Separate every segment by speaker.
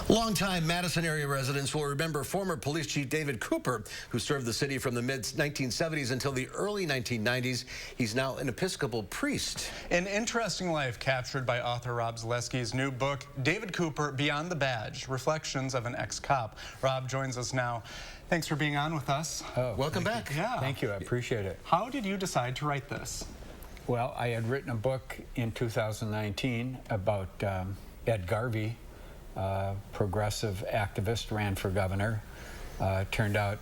Speaker 1: Longtime Madison area residents will remember former police chief David Couper, who served the city from the mid-1970s until the early 1990s. He's now an Episcopal priest.
Speaker 2: An interesting life captured by author Rob Zaleski's new book, David Couper, Beyond the Badge, Reflections of an Ex-Cop. Rob joins us now. Thanks for being on with us.
Speaker 1: Oh, welcome back.
Speaker 2: Yeah.
Speaker 3: Thank you. I appreciate it.
Speaker 2: How did you decide to write this?
Speaker 3: Well, I had written a book in 2019 about Ed Garvey, progressive activist, ran for governor. Turned out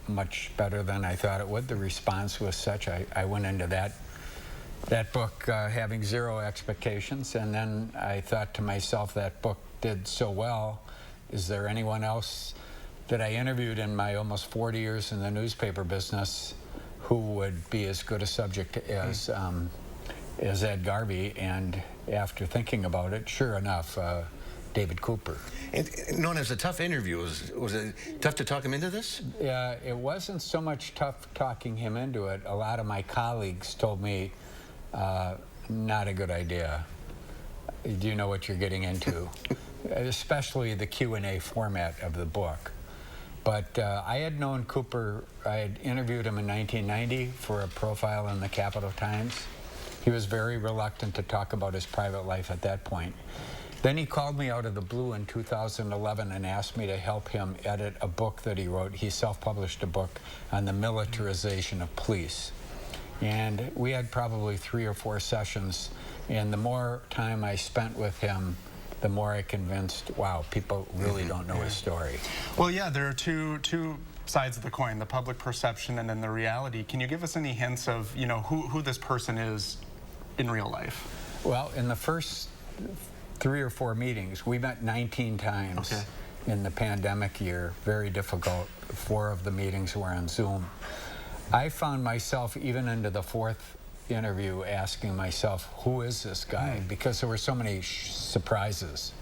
Speaker 3: much better than I thought it would. The response was such. I went into that book having zero expectations, and then I thought to myself, that book did so well. Is there anyone else that I interviewed in my almost 40 years in the newspaper business who would be as good a subject as Ed Garvey? And after thinking about it, sure enough, David Couper.
Speaker 1: And known as a tough interview, was it tough to talk him into this?
Speaker 3: Yeah, it wasn't so much tough talking him into it. A lot of my colleagues told me, not a good idea. Do you know what you're getting into? Especially the Q&A format of the book. But I had known Couper. I had interviewed him in 1990 for a profile in the Capital Times. He was very reluctant to talk about his private life at that point. Then he called me out of the blue in 2011 and asked me to help him edit a book that he wrote. He self-published a book on the militarization of police. And we had probably 3 or 4 sessions, and the more time I spent with him, the more I convinced, wow, people really don't know his story.
Speaker 2: Well, yeah, there are two sides of the coin, the public perception and then the reality. Can you give us any hints of, you know, who this person is in real life?
Speaker 3: Well, in the first 3 or 4 meetings, we met 19 times in the pandemic year. Very difficult. 4 of the meetings were on Zoom. I found myself, even into the 4th interview, asking myself, who is this guy? Because there were so many surprises.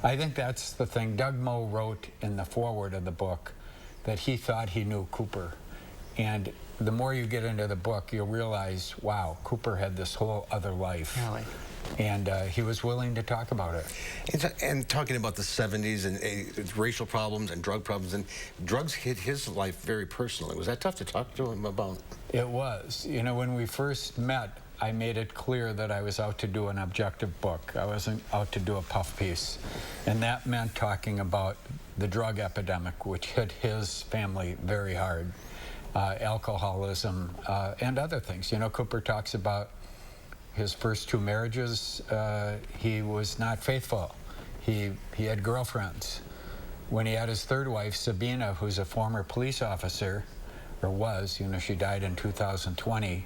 Speaker 3: I think that's the thing. Doug Moe wrote in the foreword of the book that he thought he knew Couper. And the more you get into the book, you'll realize, wow, Couper had this whole other life.
Speaker 2: Really?
Speaker 3: And he was willing to talk about it.
Speaker 1: And talking about the 70s and racial problems and drug problems, and drugs hit his life very personally. Was that tough to talk to him about?
Speaker 3: It was. You know, when we first met, I made it clear that I was out to do an objective book. I wasn't out to do a puff piece. And that meant talking about the drug epidemic, which hit his family very hard, alcoholism, and other things. You know, Couper talks about his first 2 marriages. He was not faithful. He had girlfriends. When he had his 3rd wife, Sabina, who's a former police officer, or was, you know, she died in 2020,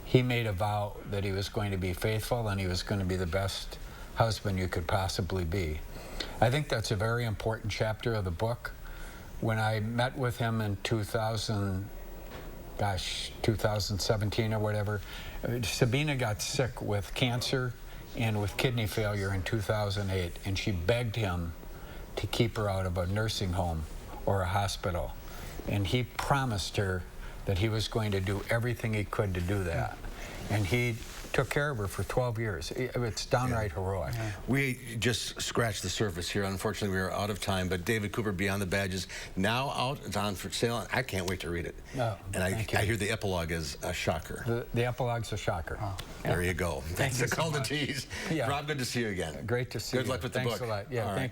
Speaker 3: he made a vow that he was going to be faithful and he was going to be the best husband you could possibly be. I think that's a very important chapter of the book. When I met with him in 2017 or whatever, Sabina got sick with cancer and with kidney failure in 2008, and she begged him to keep her out of a nursing home or a hospital. And he promised her that he was going to do everything he could to do that. And he took care of her for 12 years. It's downright heroic.
Speaker 1: Yeah. We just scratched the surface here. Unfortunately, we are out of time, but David Couper, Beyond the Badge, is now out. It's on for sale, and I can't wait to read it.
Speaker 3: Oh,
Speaker 1: and I hear the epilogue is a shocker.
Speaker 3: The epilogue's a shocker.
Speaker 1: Oh. There you go. Thanks for calling the tease.
Speaker 3: Yeah.
Speaker 1: Rob, good to see you again.
Speaker 3: Great to see you.
Speaker 1: Good luck with the book.
Speaker 3: Thanks a lot. Yeah, thank you.